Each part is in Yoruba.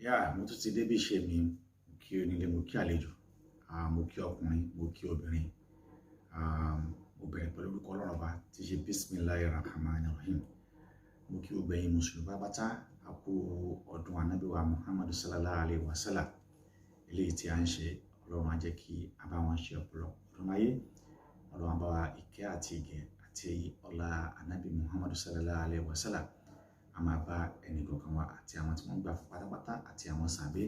Mo tún ti dé bí ìṣe mi, mo kí onílé, mo kí àlejò, mo kí ọkùnrin, mo kí obìnrin. Mo bẹ̀rẹ̀ pẹ̀lú orúkọ Ọlọ́run Ọba tí ṣe Bismillahirrahmanirrahim. Mo kí gbogbo ẹ̀yin Mùsùlùmí pátá, a kú ọdún Ànábì wa Muhammadu sallallahu alaihi wasallam. Eléyìí tí a ń ṣe, Ọlọ́run á jẹ́ kí a bá wọn ṣe ọ̀pọ̀lọpọ̀ ọdún láyé. Ọlọ́run á bá wa ìkẹ́ àti ìgẹ̀ àti ọlá Ànábì Muhammadu sallallahu alaihi wasallam. A máa bá ẹnì kọ̀ọ̀kan wa àti àwọn tí wọ́n gbà fún pátápátá àti àwọn sàbẹ́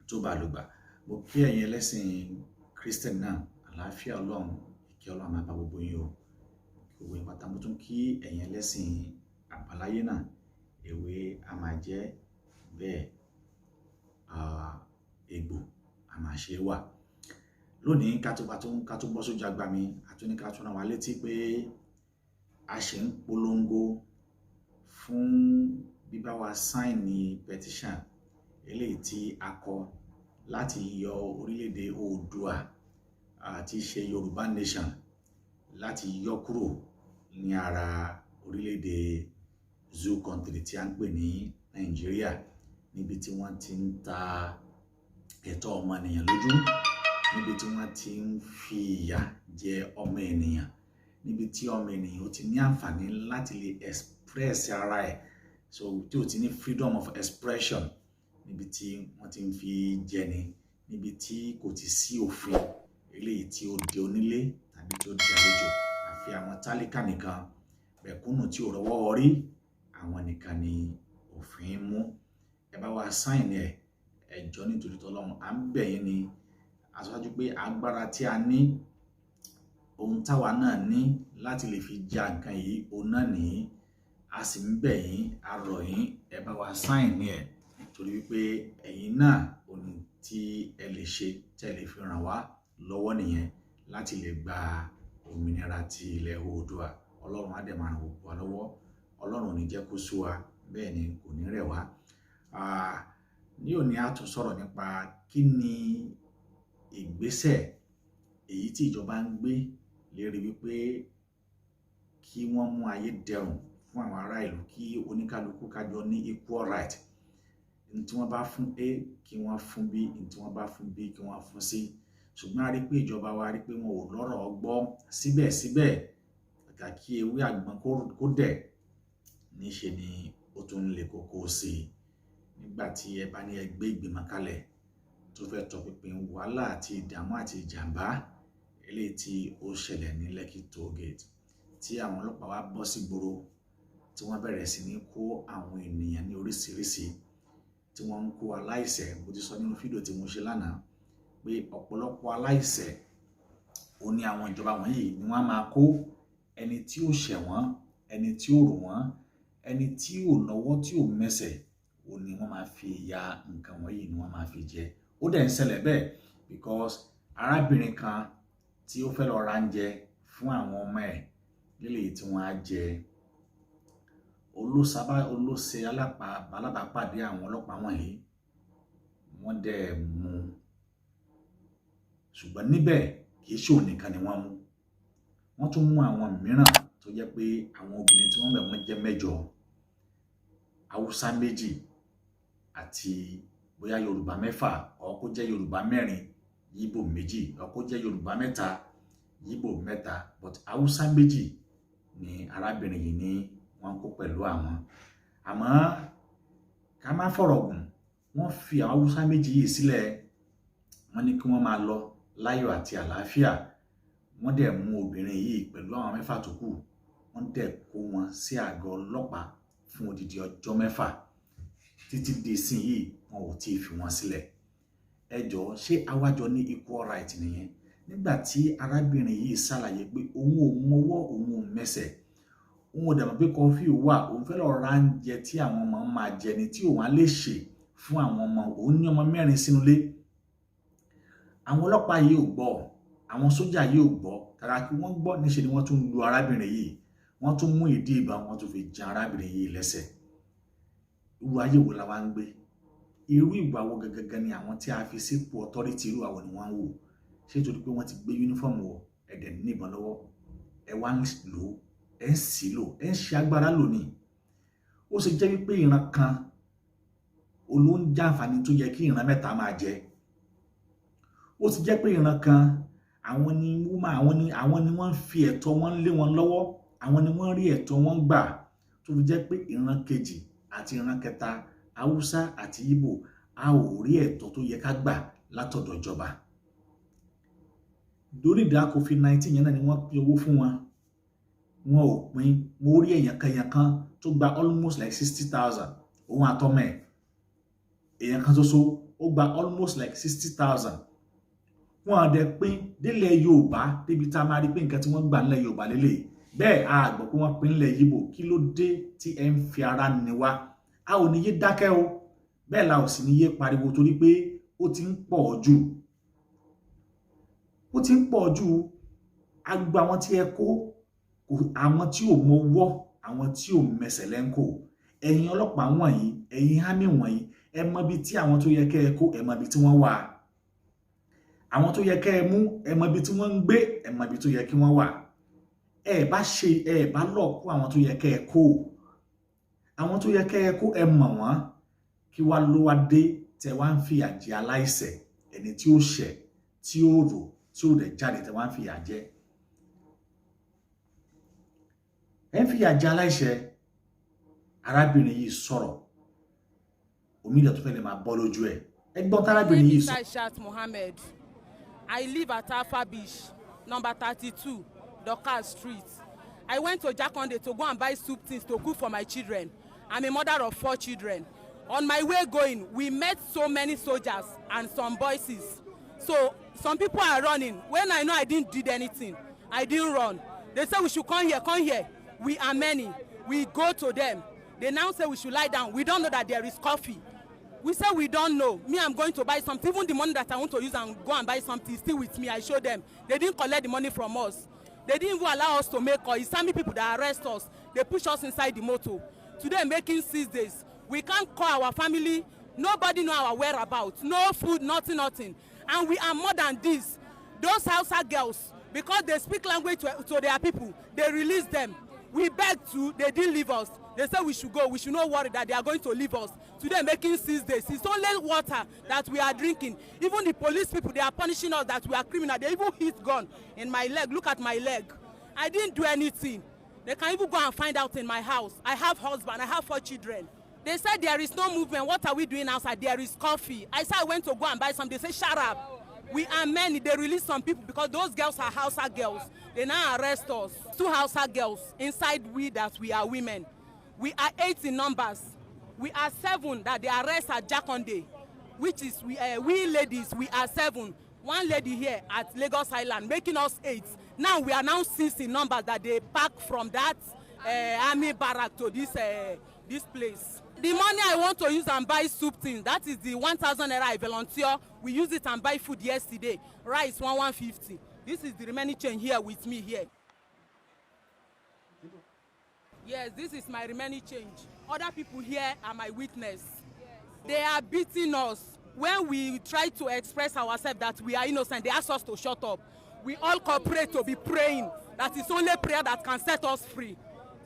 tó bá lò gbà. Mo kí ẹ̀yin ẹlẹ́sìn Christian náà, àlàáfíà Ọlọ́run, ìkẹ́ Ọlọ́run máa bá gbogbo yín o. Gbogbo yín pátá. Mo tún kí ẹ̀yin ẹlẹ́sìn àbáláyé náà, èwe a máa jẹ́ bẹ́ẹ̀, egbò a máa ṣe wà. Lónìí ká tó bọ́ sójú agbami, àtúní ká tún rán wa létí pé a ṣe ń polongo fún bíbá wa sáìnì petition eléyìí tí a kọ láti yọ orílẹ̀-èdè Oòduà àti ṣe Yorùbá Nation, láti yọ kúrò ní ara orílẹ̀-èdè zoo country tí a ń pè ní Nàìjíríà, níbi tí wọ́n ti ń ta ẹ̀tọ́ ọmọ ènìyàn lójú, níbi tí wọ́n ti ń fi ìyà jẹ ọmọ ènìyàn, níbi tí ọmọ ènìyàn ó ti ní àǹfààní láti lè express ara ẹ̀, so tí ó ti ní freedom of expression, níbi tí wọ́n ti ń fi jẹni, níbi tí kò ti sí òfin eléyìí tí ó de onílé tàbí tí ó de àlejò, àfi àwọn tálíkà nìkan, mẹ̀kúnnù tí ò rọ́wọ́ orí, àwọn nìkan ni òfin mú. Ẹ bá wa sáìn ẹ̀, ẹ jọ̀ọ́ nítorí t'Ọlọ́run, à ń bẹ̀ yín ni. Aṣáájú pé agbára tí a ní, ohun táwa náà ní láti lè fi ja nǹkan yìí, òun náà nìyí. A sì ń bẹ̀ yín, a rọ̀ yín, ẹ bá wa sáìn ẹ̀, torí wípé ẹ̀yin náà ohun tí ẹ lè ṣe, tí ẹ lè fi ràn wá lọ́wọ́ nìyẹn, láti lè gba òmìnira ti ilẹ̀ Oòduà. Ọlọ́run á dẹ̀ máa ràn wá lọ́wọ́. Ọlọ́run ò ní jẹ́ kó sú wa, bẹ́ẹ̀ ni kò ní rẹ̀ wá. Ní òní a tún sọ̀rọ̀ nípa kí ni ìgbésẹ̀ èyí tí ìjọba ń gbé lérí wípé kí wọ́n mú ayé dẹrùn fún àwọn ará ìlú, kí oníkálukú kájọ ní equal right. Ní tí wọ́n bá fún A kí wọ́n fún B, ní tí wọ́n bá fún B kí wọ́n fún C. Ṣùgbọ́n a rí pé ìjọba wa rí pé wọn ò lọ́rọ̀ gbọ́, síbẹ̀síbẹ̀ kàkà kí ewé àgbọn kó dẹ̀, níṣe ni ó tún lè kókó sí i. Nígbà tí ẹ bá ní ẹgbẹ́ ìgbìmọ̀ kalẹ̀ tó fẹ́ tọpinpin wàhálà àti ìdààmú àti ìjàmbá eléyìí tí ó ṣẹlẹ̀ ní Lekki toll gate, tí àwọn ọlọ́pàá wá bọ́ sí gboro, tí wọ́n bẹ̀rẹ̀ sí ní kó àwọn ènìyàn ní oríṣiríṣi, tí wọ́n ń kó aláìṣẹ̀. Mo ti sọ nínú fídíò tí mo ṣe lánàá pé ọ̀pọ̀lọpọ̀ aláìṣẹ̀ ó ní àwọn ìjọba wọ̀nyí ni wọ́n máa kó, ẹni tí ó ṣẹ̀ wọ́n, ẹni tí ó rò wọ́n, ẹni tí ò náwó tí ò mẹsẹ̀, ó ní wọ́n máa fi ya nǹkan wọ̀nyí ni wọ́n máa fi jẹ. Ó dẹ̀ ń ṣẹlẹ̀ bẹ́ẹ̀ because arábìnrin kan tí ó fẹ́ lọ ra oúnjẹ fún àwọn ọmọ ẹ̀ lélẹ́yìí tí wọ́n á jẹ, olóṣè alábàápàdé àwọn ọlọ́pàá wọ̀nyí, wọ́n dẹ̀ mú. Ṣùgbọ́n níbẹ̀ kì í ṣe òun nìkan ni wọ́n mú, wọ́n tún mú àwọn mìíràn tó jẹ́ pé àwọn obìnrin tí wọ́n bẹ̀ wọ́n jẹ́ 8, Haúsá 2 àti bóyá Yorùbá 6, or kó jẹ́ Yorùbá 4, Yíbò 2, or kó jẹ́ Yorùbá 3, Yíbò 3, but Haúsá 2 ni arábìnrin yìí ní wọ́n kó pẹ̀lú àwọn. Àmọ́ ká má fọ̀rọ̀ gùn, wọ́n fi àwọn Haúsá 2 yìí sílẹ̀, wọ́n ní kí wọ́n máa lọ láyọ̀ àti àlàáfíà. Wọ́n dẹ̀ mú obìnrin yìí pẹ̀lú àwọn 6 tó kù, wọ́n dẹ̀ kó wọn sí àgọ́ ọlọ́pàá fún odidi ọjọ́ 6. Títí di ìsìn yìí wọn ò tí ì fi wọn sílẹ̀. Ẹ jọ̀ọ́, ṣé àwájọ ní equal right nìyẹn? Nígbà tí arábìnrin yìí ṣàlàyé pé òun ò mọwọ́, òun ò mẹsẹ̀, òun ò dẹ̀ mọ̀ pé kọfí wà, òun fẹ́ lọ ra oúnjẹ tí àwọn ọmọ máa jẹ ni, tí òun á lè ṣe fún àwọn ọmọ. Òun ní ọmọ 4 sínú ilé. Àwọn ọlọ́pàá yìí ò gbọ́, àwọn sójà yìí ò gbọ́. Kàkà kí wọ́n gbọ́, níṣe ni wọ́n tún lu arábìnrin yìí, wọ́n tún mú ìdí ìbọn, wọ́n tún fi jan arábìnrin yìí lẹ́sẹ̀. Irú ayé wo la wá ń gbé? Irú ìwà wo gangan ni àwọn tí a fi sípò authority, irú àwọn ni wọ́n ń wò? Ṣé torí pé wọ́n ti gbé uniform wọ̀, ẹ̀dẹ̀ ní ìbọn lọ́wọ́, ẹ wá ń lò, ẹ ń sì lò, ẹ ń ṣe agbára lò ní? Ó ṣe jẹ́ wípé ìran kan ló ń jàǹfààní tó yẹ kí ìran mẹ́ta máa jẹ. Ó ti jẹ́ pé ìran kan àwọn ni wọ́n fi ẹ̀tọ́ wọn lé wọn lọ́wọ́, àwọn ni wọ́n rí ẹ̀tọ́ wọn gbà, tó fi jẹ́ pé ìran kejì àti ìran kẹta, Haúsá àti Ìgbò, a ò rí ẹ̀tọ́ tó yẹ ká gbà látọ̀dọ̀ ìjọba. Lórí ìdá COVID-19 yẹn náà ni wọ́n pín owó fún wọn. Wọn ò pín. Mo rí èèyàn kan tó gba almost like 60,000 òun àtọmọ ẹ̀. Èèyàn kan ṣoṣo ó gba almost like 60,000. Wọ́n á dẹ̀ pín délẹ̀ Yorùbá débi tá a máa rí pé nǹkan tí wọ́n gbà nílẹ̀ Yorùbá lélẹ̀. Bẹ́ẹ̀ a gbọ́ pé wọ́n pín nílẹ̀ Ìgbò. Kí ló dé tí ẹ ń fi ara ni wá? A ò ní yé dákẹ́ o. Bẹ́ẹ̀ la ò sì ní yé pariwo torí pé ó ti ń pọ̀ jù. Ó ti ń pọ̀ jù. Agbo àwọn tí ẹ kó, àwọn tí ò mọwọ́, àwọn tí ò mẹsẹ̀ lẹ́ńkò. Ẹ̀yin ọlọ́pàá wọ̀nyí, ẹ̀yin hámì wọ̀nyí, ẹ mọ ibi tí àwọn tó yẹ kẹ́ ẹ kó, ẹ mọ ibi tí wọ́n wà. Àwọn tó yẹ kẹ́ ẹ mú, ẹ mọ ibi tí wọ́n ń gbé, ẹ mọ ibi tó yẹ kí wọ́n wà. Ẹ bá lọ kó àwọn tó yẹ kẹ́ ẹ kó. Àwọn tó yẹ kẹ́ ẹ kó, ẹ mọ̀ wọ́n. Kí wá ló wá dé tẹ wá ń fìyà jẹ aláìṣẹ̀, ẹni tí ó ṣẹ̀, tí ó rò, tí ó dẹ̀ jáde tẹ wá ń fìyà jẹ. Ẹ ń fìyà jẹ aláìṣẹ̀. Arábìnrin yìí sọ̀rọ̀. Omi ìdọ̀tún fẹ́ lè máa bọ́ lójú ẹ̀. Ẹgbọ́n tárábìnrin yìí sọ. Aishat Mohammed. I live at Alpha Beach, number 32, Dorcas Street. I went to Jakonde to go and buy soup things to cook for my children. I'm a mother of 4 children. On my way going, we met so many soldiers and some boys. So some people are running. When I know I didn't do anything, I didn't run. They said we should come here. We are many. We go to them. They now say we should lie down. We don't know that there is coffee. We say we don't know. Me, I'm going to buy something. Even the money that I want to use and go and buy something is still with me. I show them. They didn't collect the money from us. They didn't even allow us to make call. Islamic people that arrest us, they push us inside the motor. Today, making 6 days. We can't call our family. Nobody know our whereabouts. No food, nothing. And we are more than this. Those Hausa girls, because they speak language to their people, they release them. We begged to, they didn't leave us. They said we should go. We should not worry that they are going to leave us. Today, making 6 days. It's only water that we are drinking. Even the police people, they are punishing us that we are criminal. They even hit gun in my leg. Look at my leg. I didn't do anything. They can even go and find out in my house. I have husband. I have 4 children. They said there is no movement. What are we doing outside? There is coffee. I said I went to go and buy some. They say shut up. We are many. They release some people because those girls are Hausa girls. They now arrest us. 2 Hausa girls inside we that we are women. We are 8 in numbers. We are 7 that they arrest at Jakonde, which is we ladies. We are 7. 1 lady here at Lagos Island, making us 8. Now we are now 6 in numbers that they pack from that army barrack to this place. The money I want to use and buy soup things, that is the 1,000 naira I volunteer. We use it and buy food yesterday. Rice 150. This is the remaining change here with me here. Yes, this is my remaining change. Other people here are my witness. They are beating us. When we try to express ourselves that we are innocent, they ask us to shut up. We all cooperate to be praying. That is only prayer that can set us free.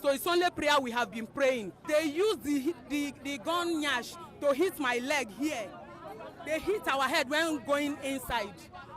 So it's only prayer we have been praying. They use the gun nyash to hit my leg here. They hit our head when going inside.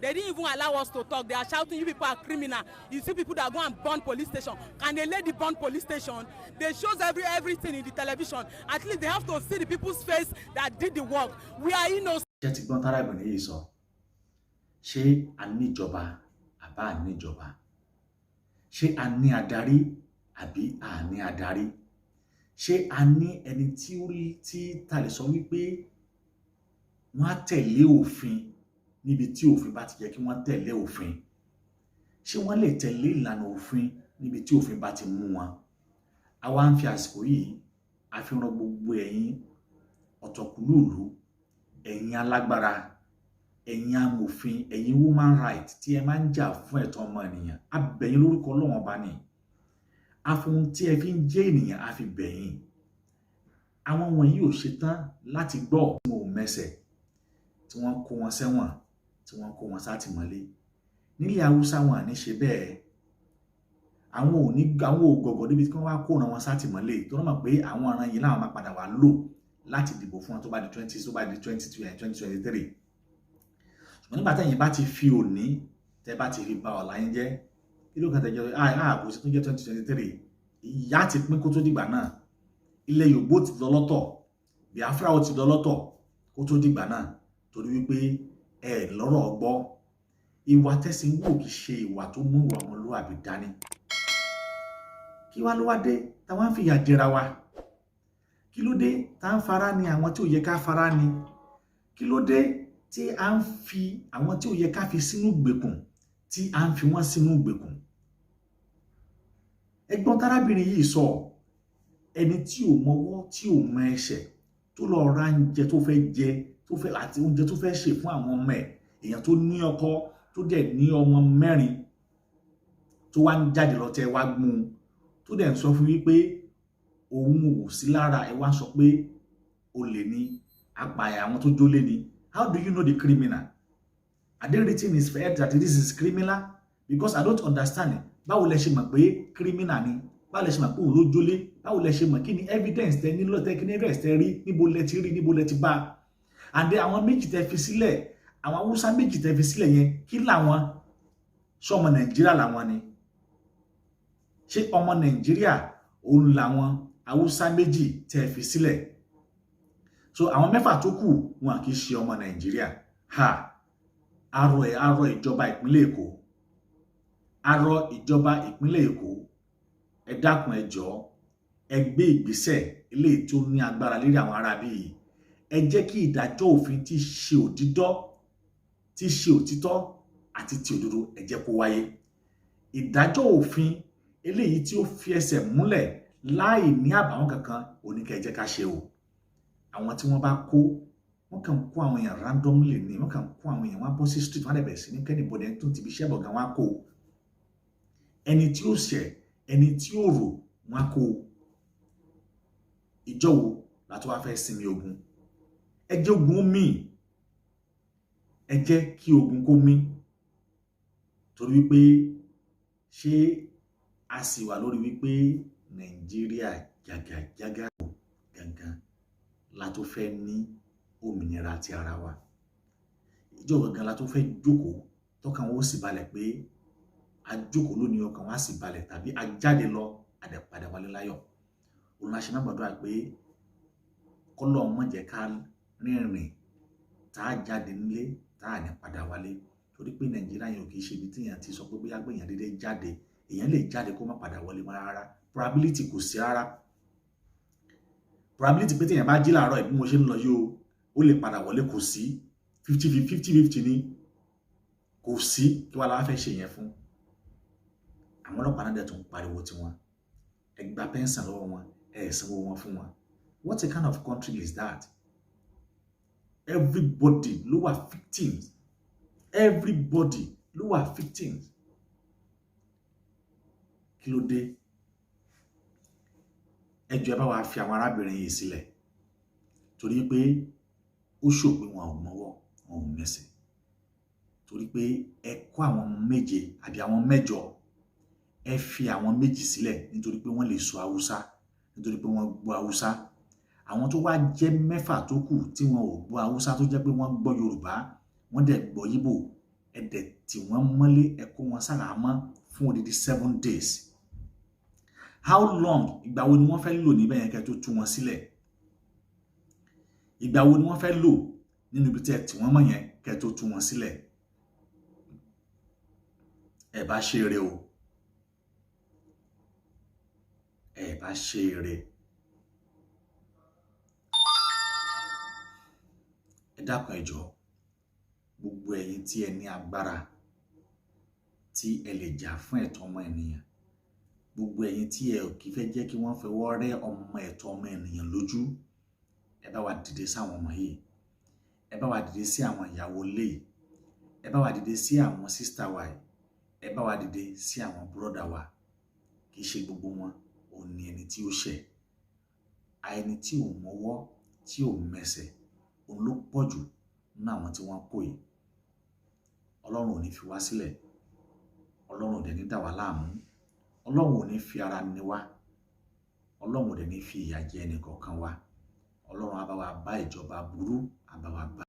They didn't even allow us to talk. They are shouting, you people are criminal. You see people that go and burn police station. Can they let the burn police station? They shows everything in the television. At least they have to see the people's face that did the work. We are innocent. Ṣé ti gbọ́n tárábìnrin yìí sọ? Ṣé a ní ìjọba àbá a ní ìjọba? Ṣé a ní adarí àbí a ní adarí? Ṣé a ní ẹni tí ta lè sọ wípé wọ́n á tẹ̀lé òfin níbi tí òfin bá ti yẹ kí wọ́n tẹ̀lé òfin? Ṣé wọ́n lè tẹ̀lé ìlànà òfin níbi tí òfin bá ti mú wọn? Àwa ń fi àsìkò yìí a fi rán gbogbo ẹ̀yin ọ̀tọ̀kùlúùlú, ẹ̀yin alágbára, ẹ̀yin amòfin, ẹ̀yin woman right tí ẹ máa ń jà fún ẹ̀tọ́ ọmọ ènìyàn. A bẹ̀ yín lórúkọ Ọlọ́run ọba ni. A fún tí ẹ fi ń jẹ́ ènìyàn a fi bẹ̀ yín. Àwọn wọ̀nyí ò ṣetán láti gbọ́ tí wọn ò mẹsẹ̀, tí wọ́n kó wọn sẹ́wọ̀n, tí wọ́n kó wọn sátìmọ́lé. Nílẹ̀ Haúsá wọn ní ṣe bẹ́ẹ̀. Àwọn ògọ̀gọ̀ níbi tí wọ́n wá kó wọn sátìmọ́lé tó mọ̀ pé àwọn ọ̀ràn yìí láwọn máa padà wá lò láti dìbò fún wọn tó bá di 2023 ṣùgbọ́n nígbà tẹ́yìn bá ti fi òní tẹ́ bá ti fi ba ọ̀la yín jẹ́ kí ló kàn tẹ́ jẹ́ ààbò sí tó jẹ́ 2023 ìyá ti pín kó tó dìgbà náà ilẹ̀ Yorùbá ti lọ lọ́tọ̀ Biafra ó ti lọ lọ́tọ̀ kó tó dìgbà náà torí wípé ẹ lọ́rọ̀ gbọ́ ìwà tẹ́sìn wò kì í ṣe ìwà tó mú ìwà ọmọlúwàbí dání kí wá ló wá dé táwọn fìyà jẹra wa kí ló dé tá ń fara ni àwọn tí ò yẹ ká fara ni kí ló dé tí a ń fi àwọn tí ò yẹ ká fi sínú ìgbèkùn tí a ń fi wọ́n sínú ìgbèkùn ẹ̀gbọ́n tarábìnrin yìí sọ ẹni tí ò mọwọ́ tí ò mọ ẹsẹ̀ tó lọ ra oúnjẹ tó fẹ́ jẹ tó fẹ́ àti oúnjẹ tó fẹ́ ṣe fún àwọn ọmọ ẹ̀ èèyàn tó ní ọkọ tó dẹ̀ ní ọmọ 4 tó wá ń jáde lọ tẹ́ wá gún un tó dẹ̀ ń sọ fún wípé òun ò sí lára ẹ wá sọ pé olè ní apààyàn àwọn tó jólé ni. How do you know the criminal? Are they written in his head that this is criminal? Because I don't understand it. Báwo lẹ ṣe mọ̀ pé criminal ni? Báwo lẹ ṣe mọ̀ pé òun ló jólé? Báwo lẹ ṣe mọ̀ kí ni evidence tẹ nílò tẹ kí ni evidence tẹ rí níbo lẹ ti rí níbo lẹ ti bá? And then àwọn méjì tẹ fi sílẹ̀ àwọn Haúsá méjì tẹ fi sílẹ̀ yẹn kí làwọn ṣọmọ Nàìjíríà làwọn ni? Ṣé ọmọ Nàìjíríà òun làwọn Haúsá méjì tẹ fi sílẹ̀? So àwọn 4 tó kù wọn kì í ṣe ọmọ Nàìjíríà. Arọ ìjọba ìpínlẹ̀ Èkó arọ ìjọba ìpínlẹ̀ Èkó ẹ dákun ẹ jọ̀ọ́ ẹ gbé ìgbésẹ̀ eléyìí tó ní agbára lórí àwọn ará bíi ẹ jẹ́ kí ìdájọ́ òfin tí ṣe òtítọ́ àti ti òdodo ẹ jẹ́ kó wáyé. Ìdájọ́ òfin eléyìí tí ó fi ẹsẹ̀ múlẹ̀ láì ní àbàwọ́n kankan oníkẹ́ jẹ́ ká ṣe o. Àwọn tí wọ́n bá kó wọ́n kàn kó àwọn èèyàn randomly ni wọ́n kàn kó àwọn èèyàn wá bọ́ sí street wọ́n dẹ̀ bẹ̀rẹ̀ sí ní kẹ́ni bọ̀dẹ̀ tó ti fi ṣẹ́ bọ̀gàn wá kó ẹni tí ó ṣẹ̀ ẹni tí ó rò wọ́n kó ìjọ wo láti wá fẹ́ sinmi ogun. Ẹ jẹ́ ogun ó mì ẹ jẹ́ kí ogun kó mì torí wípé ṣé a sì wà lórí wípé Nàìjíríà jàgàjàgà gangan la tó fẹ́ ní òmìnira ti ara wa. Ìjọ gangan la tó fẹ́ jókòó tọ́kàn wọ́n sì balẹ̀ pé a jókòó lónìí ọkàn wá sì balẹ̀ tàbí a jáde lọ àdẹ̀padà wálé láyọ̀. Òun la ṣe máa gbàdúrà pé kọ́lọ̀ mọ̀ jẹ́ ká rìnrìn tá a jáde nílé tá a ní padà wálé torí pé Nàìjíríà yẹn ò kì í ṣe ibi tí èèyàn ti sọ pé bóyá pé èèyàn dédé jáde èèyàn lè jáde kó má padà wọlé mọ́ rárá. Probability kò sí rárá. Probability pé téèyàn bá jí láàárọ̀ bí mo ṣe ń lọ yìí ó lè padà wọlé kò sí 50-50 ní kò sí kí wàá la fẹ́ ṣe yẹn fún. Àwọn ọlọ́pàá náà dẹ̀ tún pariwo tiwọn ẹ gba pẹ́ńsàn lọ́wọ́ wọn ẹ sanwó wọn fún wọn. What a kind of country is that? Everybody ló wà victims. Everybody ló wà victims. Kí ló dé? Ẹ jọ̀ọ́ ẹ bá wa fi àwọn arábìnrin yìí sílẹ̀ torí pé ó ṣòpé wọn ò mọwọ́ wọn ò mẹsẹ̀ torí pé ẹ kó àwọn 7 àbí àwọn 8 ẹ fi àwọn 2 sílẹ̀ nítorí pé wọ́n lè sọ Haúsá nítorí pé wọ́n gbọ́ Haúsá. Àwọn tó wá jẹ́ 4 tó kù tí wọn ò gbọ́ Haúsá tó jẹ́ pé wọ́n gbọ́ Yorùbá wọ́n dẹ̀ gbọ́ Yíbò ẹ dẹ̀ tí wọ́n mọ́lé ẹ kó wọn sáramọ́ fún odidi 7 days. How long? Ìgbà wo ni wọ́n fẹ́ lò níbẹ̀ yẹn kẹ́ tó tú wọn sílẹ̀? Ìgbà wo ni wọ́n fẹ́ lò nínú ibi tí wọ́n mọ̀ yẹn kẹ́ tó tú wọn sílẹ̀? Ẹ bá ṣe eré o. Ẹ bá ṣe eré. Ẹ dákun ẹ jọ̀ọ́ gbogbo ẹ̀yin tí ẹ ní agbára tí ẹ lè jà fún ẹ̀tọ́ ọmọ ènìyàn. Gbogbo ẹ̀yin tí ẹ ò kì í fẹ́ jẹ́ kí wọ́n fọwọ́ rẹ́ ẹ̀tọ́ ọmọ ènìyàn lójú. Ẹ bá wa dìde sí àwọn ọmọ yìí. Ẹ bá wa dìde sí àwọn ìyàwó ilé yìí. Ẹ bá wa dìde sí àwọn sísítà wa yìí. Ẹ bá wa dìde sí àwọn búrọ́dà wa. Kì í ṣe gbogbo wọn ò ní ẹni tí ó ṣẹ̀. Ẹni tí ò mọwọ́ tí ò mẹsẹ̀ òun ló pọ̀ jù nínú àwọn tí wọ́n kó yìí. Ọlọ́run ò ní fi wá sílẹ̀. Ọlọ́run ò dẹ̀ ní dà wá láàmú. Ọlọ́run ò ní fi ara ni wá. Ọlọ́run ò dẹ̀ ní fi ìyà jẹ ẹnì kọ̀ọ̀kan wa. Ọlọ́run á bá wa bá ìjọba burú, a bá wa bá